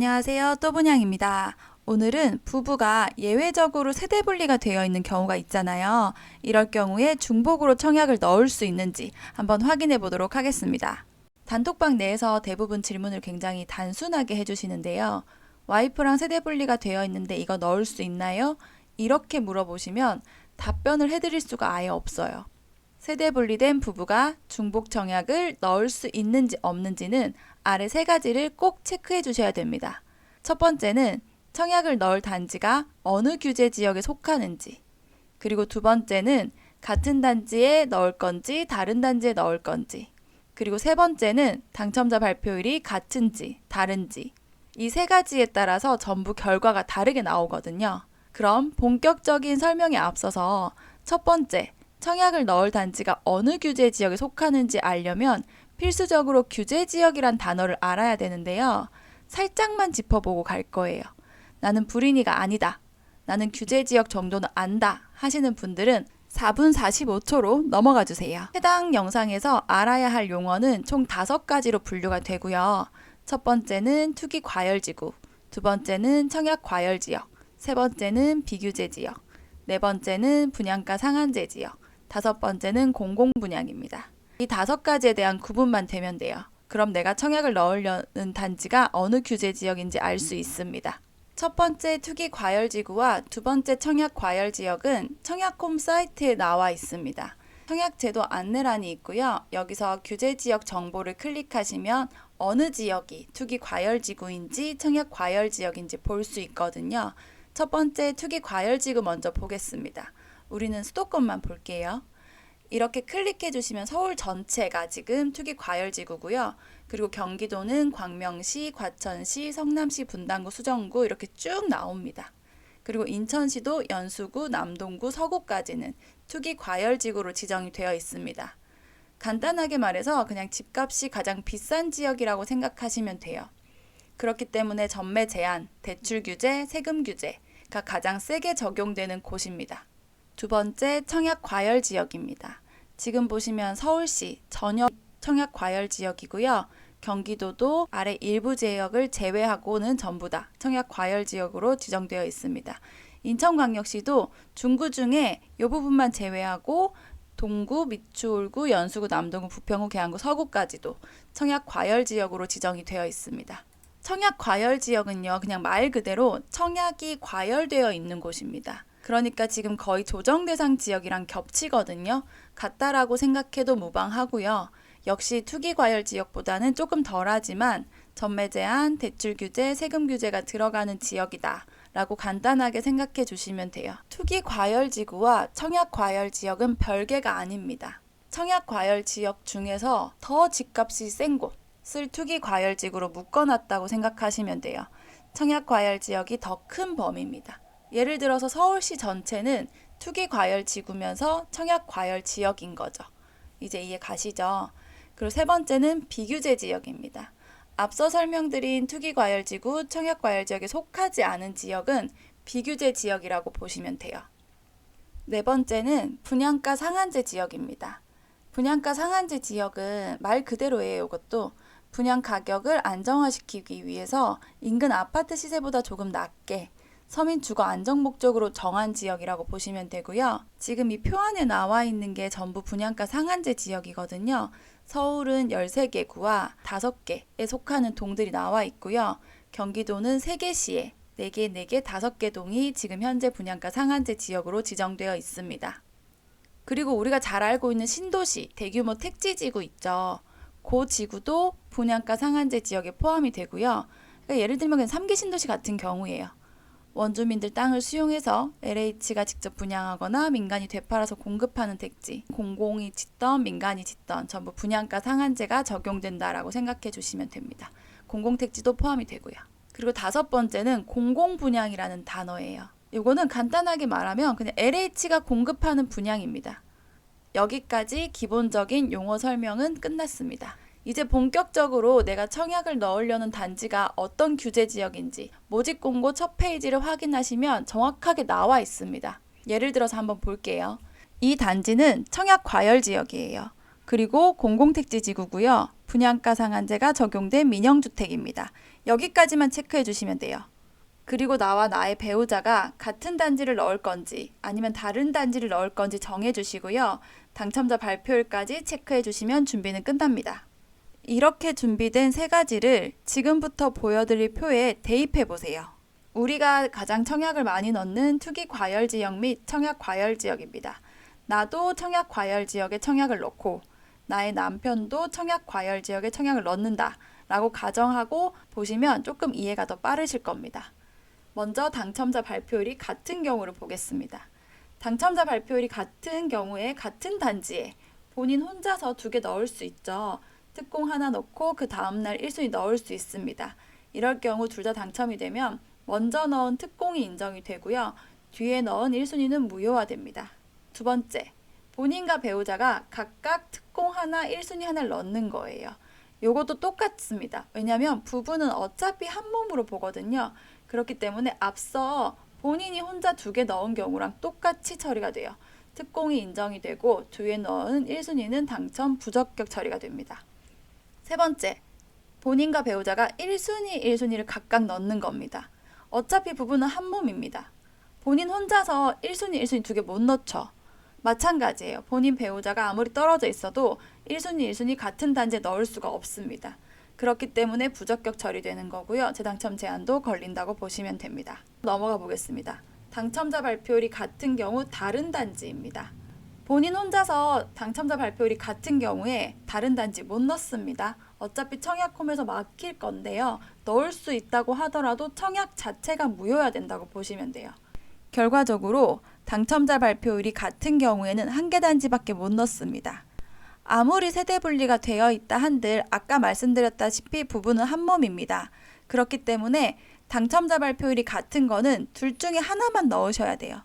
안녕하세요. 또분양입니다. 오늘은 부부가 예외적으로 세대 분리가 되어 있는 경우가 있잖아요. 이럴 경우에 중복으로 청약을 넣을 수 있는지 한번 확인해 보도록 하겠습니다. 단톡방 내에서 대부분 질문을 굉장히 단순하게 해주시는데요. 와이프랑 세대 분리가 되어 있는데 이거 넣을 수 있나요? 이렇게 물어보시면 답변을 해드릴 수가 아예 없어요. 세대 분리된 부부가 중복 청약을 넣을 수 있는지 없는지는 아래 세 가지를 꼭 체크해 주셔야 됩니다. 첫 번째는 청약을 넣을 단지가 어느 규제 지역에 속하는지, 그리고 두 번째는 같은 단지에 넣을 건지 다른 단지에 넣을 건지, 그리고 세 번째는 당첨자 발표일이 같은지 다른지, 이 세 가지에 따라서 전부 결과가 다르게 나오거든요. 그럼 본격적인 설명에 앞서서 첫 번째, 청약을 넣을 단지가 어느 규제 지역에 속하는지 알려면 필수적으로 규제 지역이란 단어를 알아야 되는데요. 살짝만 짚어보고 갈 거예요. 나는 불인이가 아니다. 나는 규제 지역 정도는 안다 하시는 분들은 4분 45초로 넘어가 주세요. 해당 영상에서 알아야 할 용어는 총 5가지로 분류가 되고요. 첫 번째는 투기 과열지구, 두 번째는 청약 과열지역, 세 번째는 비규제 지역, 네 번째는 분양가 상한제 지역, 다섯 번째는 공공분양입니다. 이 5가지에 대한 구분만 되면 돼요. 그럼 내가 청약을 넣으려는 단지가 어느 규제 지역인지 알 수 있습니다. 첫 번째 투기 과열지구와 두 번째 청약 과열지역은 청약홈 사이트에 나와 있습니다. 청약제도 안내란이 있고요. 여기서 규제지역 정보를 클릭하시면 어느 지역이 투기 과열지구인지 청약 과열지역인지 볼 수 있거든요. 첫 번째 투기 과열지구 먼저 보겠습니다. 우리는 수도권만 볼게요. 이렇게 클릭해 주시면 서울 전체가 지금 투기 과열지구고요. 그리고 경기도는 광명시, 과천시, 성남시, 분당구, 수정구 이렇게 쭉 나옵니다. 그리고 인천시도 연수구, 남동구, 서구까지는 투기 과열지구로 지정이 되어 있습니다. 간단하게 말해서 그냥 집값이 가장 비싼 지역이라고 생각하시면 돼요. 그렇기 때문에 전매 제한, 대출 규제, 세금 규제가 가장 세게 적용되는 곳입니다. 두 번째, 청약 과열 지역입니다. 지금 보시면 서울시 전역 청약 과열 지역이고요. 경기도도 아래 일부 지역을 제외하고는 전부 다 청약 과열 지역으로 지정되어 있습니다. 인천광역시도 중구 중에 이 부분만 제외하고 동구, 미추홀구, 연수구, 남동구, 부평구, 계양구, 서구까지도 청약 과열 지역으로 지정이 되어 있습니다. 청약 과열 지역은요, 그냥 말 그대로 청약이 과열되어 있는 곳입니다. 그러니까 지금 거의 조정 대상 지역이랑 겹치거든요. 같다라고 생각해도 무방하고요. 역시 투기 과열 지역보다는 조금 덜하지만 전매 제한, 대출 규제, 세금 규제가 들어가는 지역이다 라고 간단하게 생각해 주시면 돼요. 투기 과열 지구와 청약 과열 지역은 별개가 아닙니다. 청약 과열 지역 중에서 더 집값이 센 곳을 투기 과열 지구로 묶어놨다고 생각하시면 돼요. 청약 과열 지역이 더 큰 범위입니다. 예를 들어서 서울시 전체는 투기 과열 지구면서 청약 과열 지역인 거죠. 이제 이해 가시죠? 그리고 세 번째는 비규제 지역입니다. 앞서 설명드린 투기 과열 지구, 청약 과열 지역에 속하지 않은 지역은 비규제 지역이라고 보시면 돼요. 네 번째는 분양가 상한제 지역입니다. 분양가 상한제 지역은 말 그대로예요. 이것도 분양 가격을 안정화시키기 위해서 인근 아파트 시세보다 조금 낮게 서민 주거 안정 목적으로 정한 지역이라고 보시면 되고요. 지금 이 표 안에 나와 있는 게 전부 분양가 상한제 지역이거든요. 서울은 13개 구와 5개에 속하는 동들이 나와 있고요. 경기도는 3개 시에 4개, 4개, 5개 동이 지금 현재 분양가 상한제 지역으로 지정되어 있습니다. 그리고 우리가 잘 알고 있는 신도시, 대규모 택지지구 있죠. 그 지구도 분양가 상한제 지역에 포함이 되고요. 그러니까 예를 들면 그냥 3기 신도시 같은 경우예요. 원주민들 땅을 수용해서 LH가 직접 분양하거나 민간이 되팔아서 공급하는 택지, 공공이 짓던 민간이 짓던 전부 분양가 상한제가 적용된다라고 생각해 주시면 됩니다. 공공택지도 포함이 되고요. 그리고 5번째는 공공분양이라는 단어예요. 이거는 간단하게 말하면 그냥 LH가 공급하는 분양입니다. 여기까지 기본적인 용어 설명은 끝났습니다. 이제 본격적으로 내가 청약을 넣으려는 단지가 어떤 규제 지역인지 모집 공고 첫 페이지를 확인하시면 정확하게 나와 있습니다. 예를 들어서 한번 볼게요. 이 단지는 청약 과열 지역이에요. 그리고 공공택지 지구고요. 분양가 상한제가 적용된 민영주택입니다. 여기까지만 체크해 주시면 돼요. 그리고 나와 나의 배우자가 같은 단지를 넣을 건지 아니면 다른 단지를 넣을 건지 정해 주시고요. 당첨자 발표일까지 체크해 주시면 준비는 끝납니다. 이렇게 준비된 세 가지를 지금부터 보여드릴 표에 대입해 보세요. 우리가 가장 청약을 많이 넣는 투기 과열 지역 및 청약 과열 지역입니다. 나도 청약 과열 지역에 청약을 넣고 나의 남편도 청약 과열 지역에 청약을 넣는다 라고 가정하고 보시면 조금 이해가 더 빠르실 겁니다. 먼저 당첨자 발표율이 같은 경우를 보겠습니다. 당첨자 발표율이 같은 경우에 같은 단지에 본인 혼자서 2개 넣을 수 있죠. 특공 하나 넣고 그 다음날 1순위 넣을 수 있습니다. 이럴 경우 둘 다 당첨이 되면 먼저 넣은 특공이 인정이 되고요. 뒤에 넣은 1순위는 무효화됩니다. 두 번째, 본인과 배우자가 각각 특공 하나, 1순위 하나를 넣는 거예요. 요것도 똑같습니다. 왜냐하면 부부는 어차피 한 몸으로 보거든요. 그렇기 때문에 앞서 본인이 혼자 2개 넣은 경우랑 똑같이 처리가 돼요. 특공이 인정이 되고 뒤에 넣은 1순위는 당첨 부적격 처리가 됩니다. 세 번째, 본인과 배우자가 1순위, 1순위를 각각 넣는 겁니다. 어차피 부부는 한 몸입니다. 본인 혼자서 1순위, 1순위 2개 못 넣죠. 마찬가지예요. 본인 배우자가 아무리 떨어져 있어도 1순위, 1순위 같은 단지에 넣을 수가 없습니다. 그렇기 때문에 부적격 처리되는 거고요. 재당첨 제한도 걸린다고 보시면 됩니다. 넘어가 보겠습니다. 당첨자 발표율이 같은 경우 다른 단지입니다. 본인 혼자서 당첨자 발표율이 같은 경우에 다른 단지 못 넣습니다. 어차피 청약홈에서 막힐 건데요. 넣을 수 있다고 하더라도 청약 자체가 무효화 된다고 보시면 돼요. 결과적으로 당첨자 발표율이 같은 경우에는 1개 단지밖에 못 넣습니다. 아무리 세대 분리가 되어 있다 한들 아까 말씀드렸다시피 부부는 한 몸입니다. 그렇기 때문에 당첨자 발표율이 같은 거는 둘 중에 하나만 넣으셔야 돼요.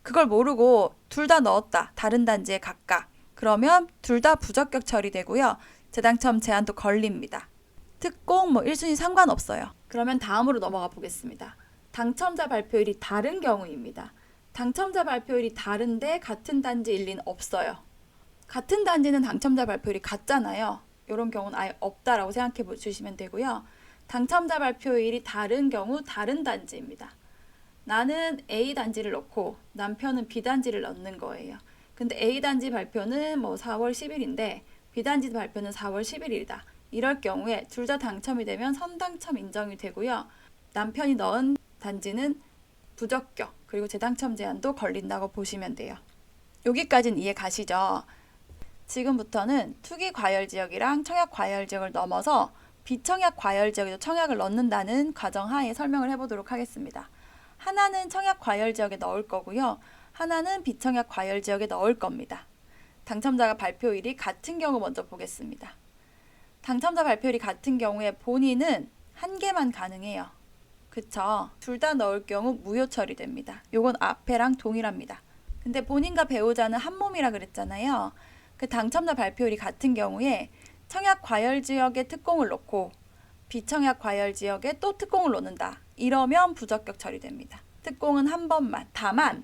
그걸 모르고 둘 다 넣었다. 다른 단지에 각각. 그러면 둘 다 부적격 처리되고요. 재당첨 제한도 걸립니다. 특공 1순위 상관없어요. 그러면 다음으로 넘어가 보겠습니다. 당첨자 발표율이 다른 경우입니다. 당첨자 발표율이 다른데 같은 단지일 리는 없어요. 같은 단지는 당첨자 발표율이 같잖아요. 이런 경우는 아예 없다라고 생각해 주시면 되고요. 당첨자 발표율이 다른 경우 다른 단지입니다. 나는 A 단지를 넣고 남편은 B 단지를 넣는 거예요. 근데 A 단지 발표는 4월 10일인데 B 단지 발표는 4월 11일이다. 이럴 경우에 둘 다 당첨이 되면 선당첨 인정이 되고요. 남편이 넣은 단지는 부적격 그리고 재당첨 제한도 걸린다고 보시면 돼요. 여기까지는 이해 가시죠? 지금부터는 투기 과열 지역이랑 청약 과열 지역을 넘어서 비청약 과열 지역에도 청약을 넣는다는 가정하에 설명을 해보도록 하겠습니다. 하나는 청약 과열 지역에 넣을 거고요. 하나는 비청약 과열 지역에 넣을 겁니다. 당첨자가 발표일이 같은 경우 먼저 보겠습니다. 당첨자 발표일이 같은 경우에 본인은 1개만 가능해요. 그쵸? 둘 다 넣을 경우 무효 처리됩니다. 요건 앞에랑 동일합니다. 근데 본인과 배우자는 한 몸이라 그랬잖아요. 그 당첨자 발표율이 같은 경우에 청약 과열 지역에 특공을 넣고 비청약 과열 지역에 또 특공을 넣는다. 이러면 부적격 처리됩니다. 특공은 한 번만. 다만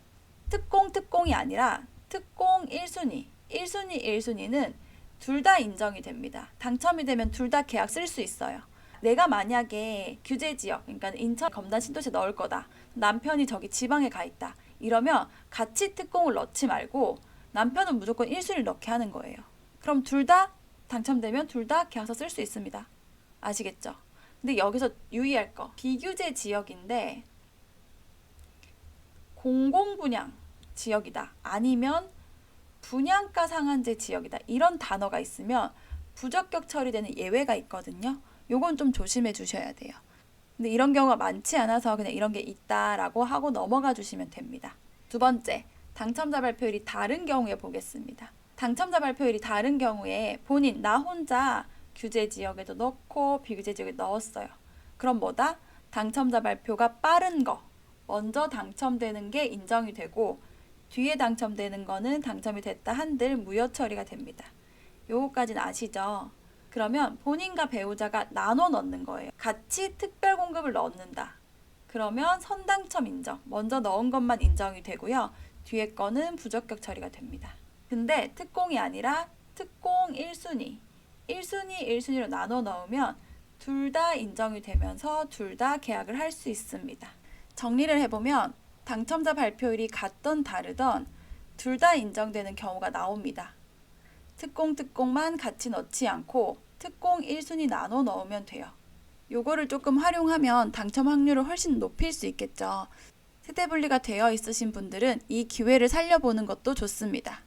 특공이 아니라 특공 1순위, 1순위, 1순위는 둘 다 인정이 됩니다. 당첨이 되면 둘 다 계약 쓸 수 있어요. 내가 만약에 규제 지역, 그러니까 인천 검단 신도시에 넣을 거다. 남편이 저기 지방에 가 있다. 이러면 같이 특공을 넣지 말고 남편은 무조건 1순위를 넣게 하는 거예요. 그럼 둘 다 당첨되면 둘 다 계약서 쓸 수 있습니다. 아시겠죠? 근데 여기서 유의할 거. 비규제 지역인데 공공분양 지역이다. 아니면 분양가 상한제 지역이다. 이런 단어가 있으면 부적격 처리되는 예외가 있거든요. 요건 좀 조심해 주셔야 돼요. 근데 이런 경우가 많지 않아서 그냥 이런 게 있다라고 하고 넘어가 주시면 됩니다. 두 번째, 당첨자 발표율이 다른 경우에 보겠습니다. 당첨자 발표율이 다른 경우에 본인, 나 혼자 규제 지역에도 넣고 비규제 지역에 넣었어요. 그럼 뭐다? 당첨자 발표가 빠른 거. 먼저 당첨되는 게 인정이 되고 뒤에 당첨되는 거는 당첨이 됐다 한들 무효 처리가 됩니다. 요거까지는 아시죠? 그러면 본인과 배우자가 나눠 넣는 거예요. 같이 특별 공급을 넣는다. 그러면 선당첨 인정. 먼저 넣은 것만 인정이 되고요. 뒤에 거는 부적격 처리가 됩니다. 근데 특공이 아니라 특공 1순위, 1순위, 1순위로 나눠 넣으면 둘 다 인정이 되면서 둘 다 계약을 할 수 있습니다. 정리를 해보면 당첨자 발표일이 같던 다르던 둘 다 인정되는 경우가 나옵니다. 특공만 같이 넣지 않고 특공 1순위 나눠 넣으면 돼요. 요거를 조금 활용하면 당첨 확률을 훨씬 높일 수 있겠죠. 세대분리가 되어 있으신 분들은 이 기회를 살려보는 것도 좋습니다.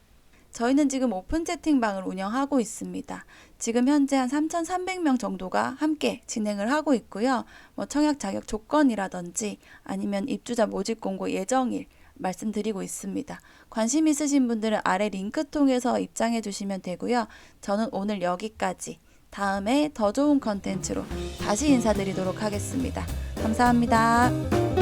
저희는 지금 오픈 채팅방을 운영하고 있습니다. 지금 현재 한 3,300명 정도가 함께 진행을 하고 있고요. 청약 자격 조건이라든지 아니면 입주자 모집 공고 예정일 말씀드리고 있습니다. 관심 있으신 분들은 아래 링크 통해서 입장해 주시면 되고요. 저는 오늘 여기까지, 다음에 더 좋은 컨텐츠로 다시 인사드리도록 하겠습니다. 감사합니다.